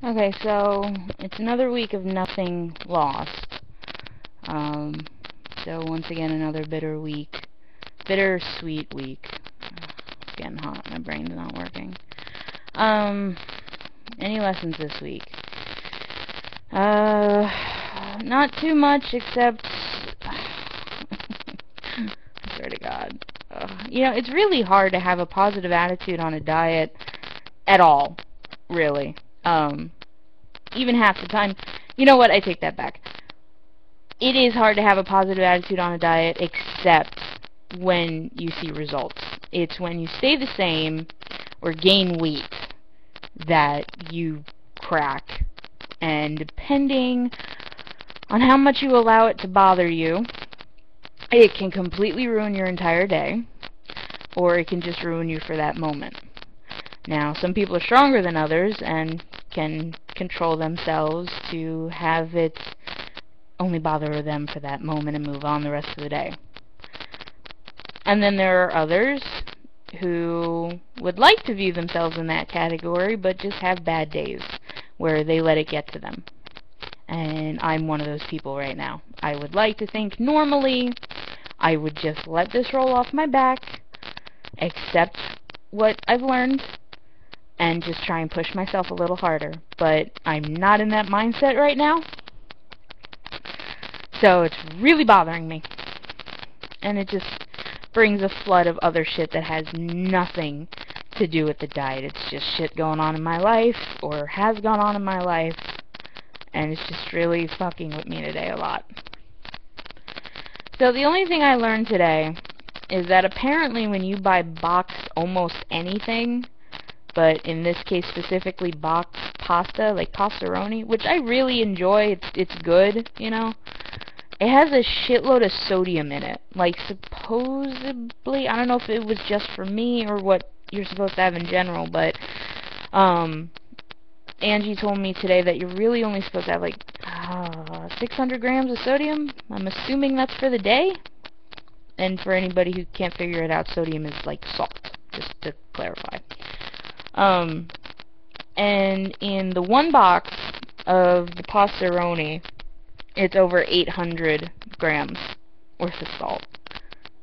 Okay, so it's another week of nothing lost. So once again, another bittersweet week. It's getting hot. My brain's not working. Any lessons this week? Not too much, except I swear to God. You know, it's really hard to have a positive attitude on a diet at all, really. Even half the time. You know what? I take that back. It is hard to have a positive attitude on a diet, except when you see results. It's when you stay the same or gain weight that you crack. And depending on how much you allow it to bother you, it can completely ruin your entire day, or it can just ruin you for that moment. Now, some people are stronger than others and can control themselves to have it only bother them for that moment and move on the rest of the day. And then there are others who would like to view themselves in that category, but just have bad days where they let it get to them. And I'm one of those people right now. I would like to think normally I would just let this roll off my back, accept what I've learned, and just try and push myself a little harder. But I'm not in that mindset right now, so it's really bothering me. And it just brings a flood of other shit that has nothing to do with the diet. It's just shit going on in my life, or has gone on in my life, and it's just really fucking with me today a lot. So the only thing I learned today is that apparently when you buy boxed almost anything, but in this case specifically boxed pasta, like pastaroni, which I really enjoy, it's good, you know, it has a shitload of sodium in it. Like, supposedly, I don't know if it was just for me or what you're supposed to have in general, but Angie told me today that you're really only supposed to have like 600 grams of sodium. I'm assuming that's for the day. And for anybody who can't figure it out, sodium is like salt, just to clarify. And in the one box of the pastaroni, it's over 800 grams worth of salt.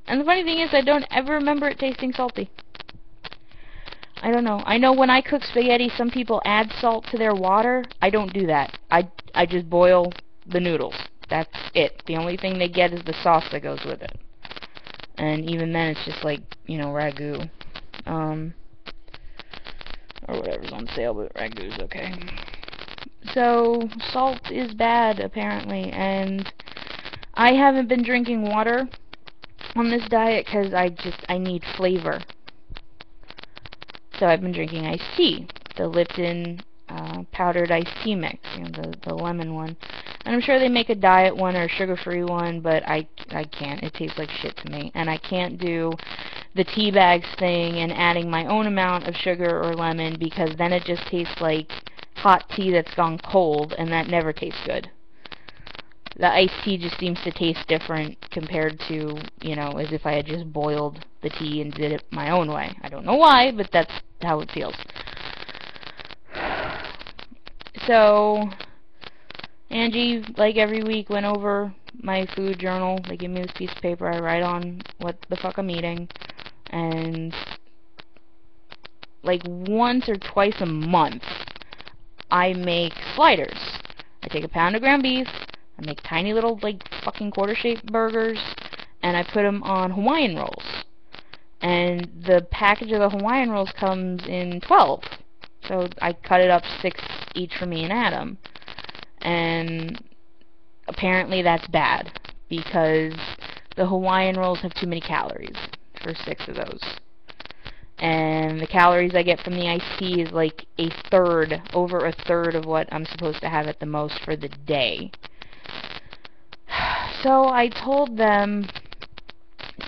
And the funny thing is, I don't ever remember it tasting salty. I don't know. I know when I cook spaghetti, some people add salt to their water. I don't do that. I just boil the noodles. That's it. The only thing they get is the sauce that goes with it. And even then, it's just like, you know, ragu. Or whatever's on sale, but ragu's okay. So, salt is bad, apparently, and I haven't been drinking water on this diet because I need flavor. So I've been drinking iced tea, the Lipton powdered iced tea mix, you know, the lemon one. And I'm sure they make a diet one or a sugar-free one, but I can't. It tastes like shit to me. And I can't do the tea bags thing and adding my own amount of sugar or lemon, because then it just tastes like hot tea that's gone cold, and that never tastes good. The iced tea just seems to taste different compared to, you know, as if I had just boiled the tea and did it my own way. I don't know why, but that's how it feels. So, Angie, like every week, went over my food journal. They give me this piece of paper. I write on what the fuck I'm eating. And, like, once or twice a month, I make sliders. I take a pound of ground beef, I make tiny little, like, fucking quarter-shaped burgers, and I put them on Hawaiian rolls. And the package of the Hawaiian rolls comes in 12. So I cut it up 6 each for me and Adam. And apparently that's bad, because the Hawaiian rolls have too many calories for 6 of those. And the calories I get from the iced tea is like over a third of what I'm supposed to have at the most for the day. So I told them,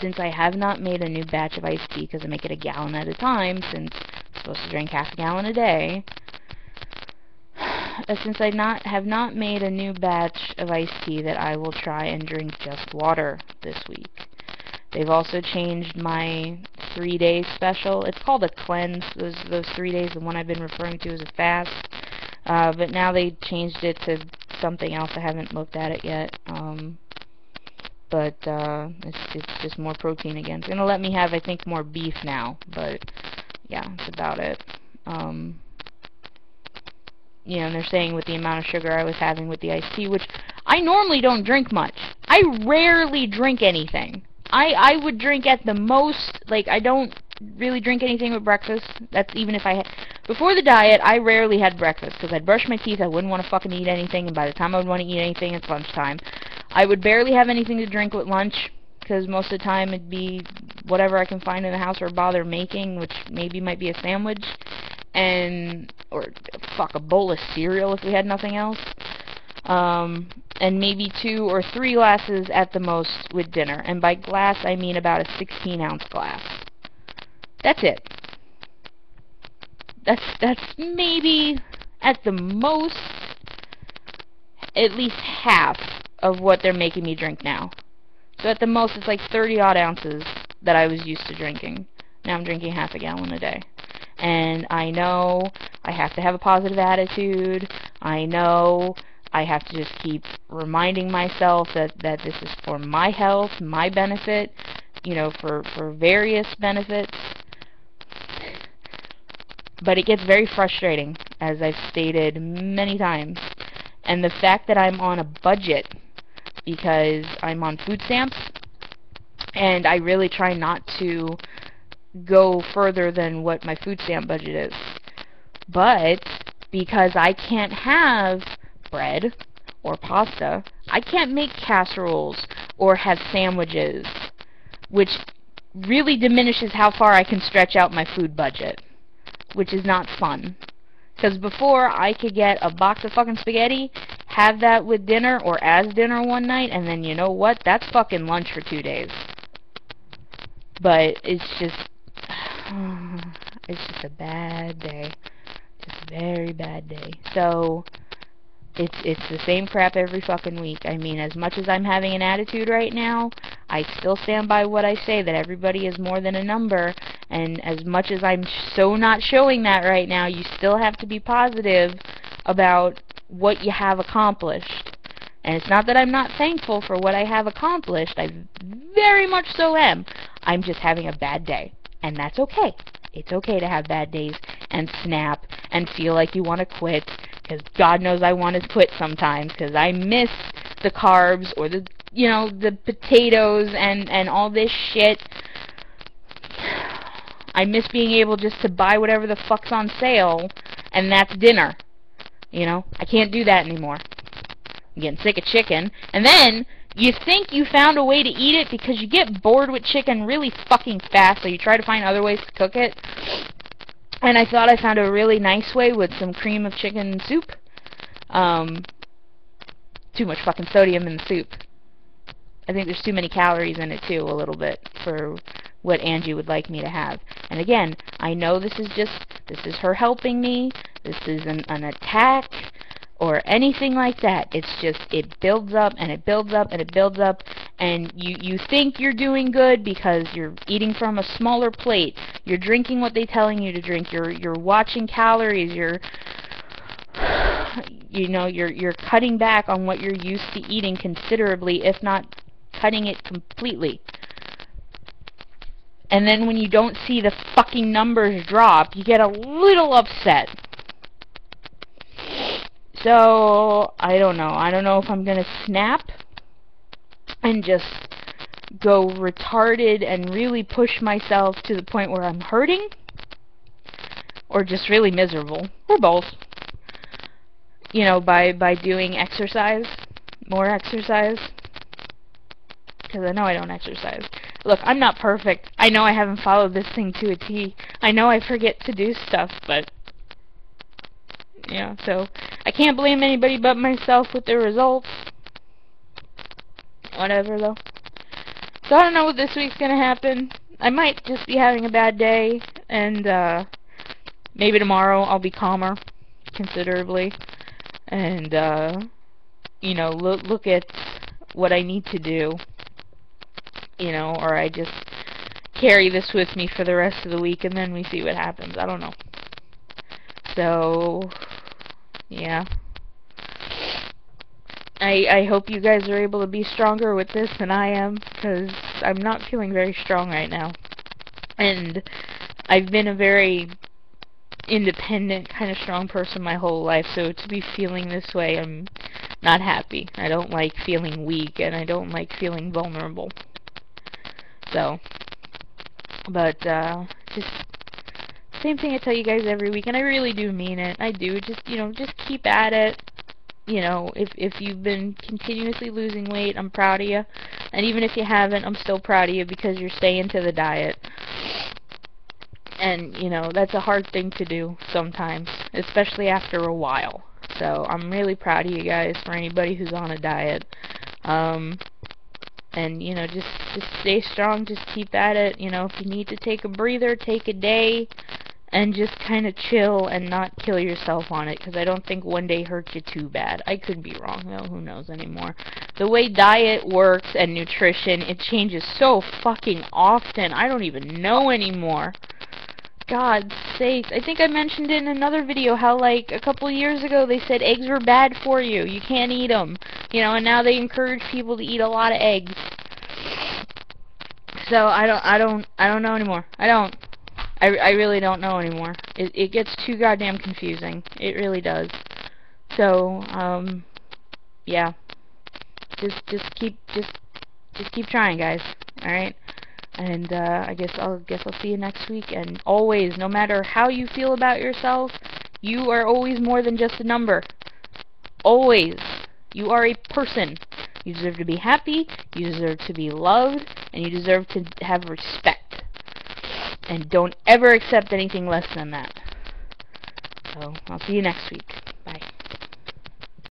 since I have not made a new batch of iced tea, because I make it a gallon at a time, since I'm supposed to drink half a gallon a day, since I have not made a new batch of iced tea, that I will try and drink just water this week. They've also changed my 3-day special. It's called a cleanse. Those 3 days, the one I've been referring to as a fast. But now they changed it to something else. I haven't looked at it yet. But it's just more protein again. It's gonna let me have, I think, more beef now. But yeah, that's about it. You know, and they're saying with the amount of sugar I was having with the iced tea, which I normally don't drink much. I rarely drink anything. I would drink at the most, like, I don't really drink anything with breakfast. That's even if I had, before the diet, I rarely had breakfast, because I'd brush my teeth, I wouldn't want to fucking eat anything, and by the time I would want to eat anything, it's lunchtime. I would barely have anything to drink with lunch, because most of the time it'd be whatever I can find in the house or bother making, which maybe might be a sandwich, and, or, fuck, a bowl of cereal if we had nothing else. And maybe 2 or 3 glasses at the most with dinner. And by glass, I mean about a 16-ounce glass. That's it. That's maybe, at the most, at least half of what they're making me drink now. So at the most, it's like 30-odd ounces that I was used to drinking. Now I'm drinking half a gallon a day. And I know I have to have a positive attitude. I know I have to just keep reminding myself that this is for my health, my benefit, you know, for various benefits. But it gets very frustrating, as I've stated many times. And the fact that I'm on a budget, because I'm on food stamps, and I really try not to go further than what my food stamp budget is. But because I can't have bread or pasta, I can't make casseroles or have sandwiches, which really diminishes how far I can stretch out my food budget, which is not fun. Because before, I could get a box of fucking spaghetti, have that with dinner or as dinner one night, and then you know what? That's fucking lunch for 2 days. But it's just a bad day. Just a very bad day. So it's the same crap every fucking week. I mean, as much as I'm having an attitude right now, I still stand by what I say, that everybody is more than a number, and as much as I'm so not showing that right now, you still have to be positive about what you have accomplished. And it's not that I'm not thankful for what I have accomplished. I very much so am. I'm just having a bad day. And that's okay. It's okay to have bad days and snap and feel like you want to quit. Because God knows I want to quit sometimes. Because I miss the carbs or the, you know, the potatoes and all this shit. I miss being able just to buy whatever the fuck's on sale. And that's dinner. You know, I can't do that anymore. I'm getting sick of chicken. And then you think you found a way to eat it because you get bored with chicken really fucking fast, so you try to find other ways to cook it. And I thought I found a really nice way with some cream of chicken soup. Too much fucking sodium in the soup. I think there's too many calories in it too, a little bit, for what Angie would like me to have. And again, I know this is her helping me. This isn't an attack or anything like that. It's just, it builds up and it builds up and it builds up, and you think you're doing good because you're eating from a smaller plate, you're drinking what they're telling you to drink, you're watching calories, you're cutting back on what you're used to eating considerably, if not cutting it completely. And then when you don't see the fucking numbers drop, you get a little upset. So, I don't know. I don't know if I'm gonna snap and just go retarded and really push myself to the point where I'm hurting, or just really miserable, or both. You know, by doing exercise, more exercise, because I know I don't exercise. Look, I'm not perfect. I know I haven't followed this thing to a T. I know I forget to do stuff, but yeah, so I can't blame anybody but myself with the results. Whatever, though. So I don't know what this week's gonna happen. I might just be having a bad day, and maybe tomorrow I'll be calmer, considerably, and you know, look at what I need to do, you know, or I just carry this with me for the rest of the week, and then we see what happens. I don't know. So, Yeah. I hope you guys are able to be stronger with this than I am, because I'm not feeling very strong right now. And I've been a very independent, kind of strong person my whole life, so to be feeling this way, I'm not happy. I don't like feeling weak, and I don't like feeling vulnerable. So, but, just, same thing I tell you guys every week, and I really do mean it. I do. Just, you know, just keep at it. You know, if you've been continuously losing weight, I'm proud of you. And even if you haven't, I'm still proud of you, because you're staying to the diet. And, you know, that's a hard thing to do sometimes, especially after a while. So, I'm really proud of you guys, for anybody who's on a diet. And, you know, just stay strong, just keep at it. You know, if you need to take a breather, take a day, and just kind of chill and not kill yourself on it, because I don't think one day hurt you too bad. I could be wrong, though. Who knows anymore. The way diet works and nutrition, it changes so fucking often. I don't even know anymore. God's sakes. I think I mentioned it in another video how, like, a couple years ago they said eggs were bad for you. You can't eat them. You know, and now they encourage people to eat a lot of eggs. So, I don't know anymore. I really don't know anymore. It gets too goddamn confusing. It really does. So, yeah. Just keep trying, guys. Alright? And, I guess I'll see you next week. And always, no matter how you feel about yourself, you are always more than just a number. Always. You are a person. You deserve to be happy, you deserve to be loved, and you deserve to have respect. And don't ever accept anything less than that. So, I'll see you next week.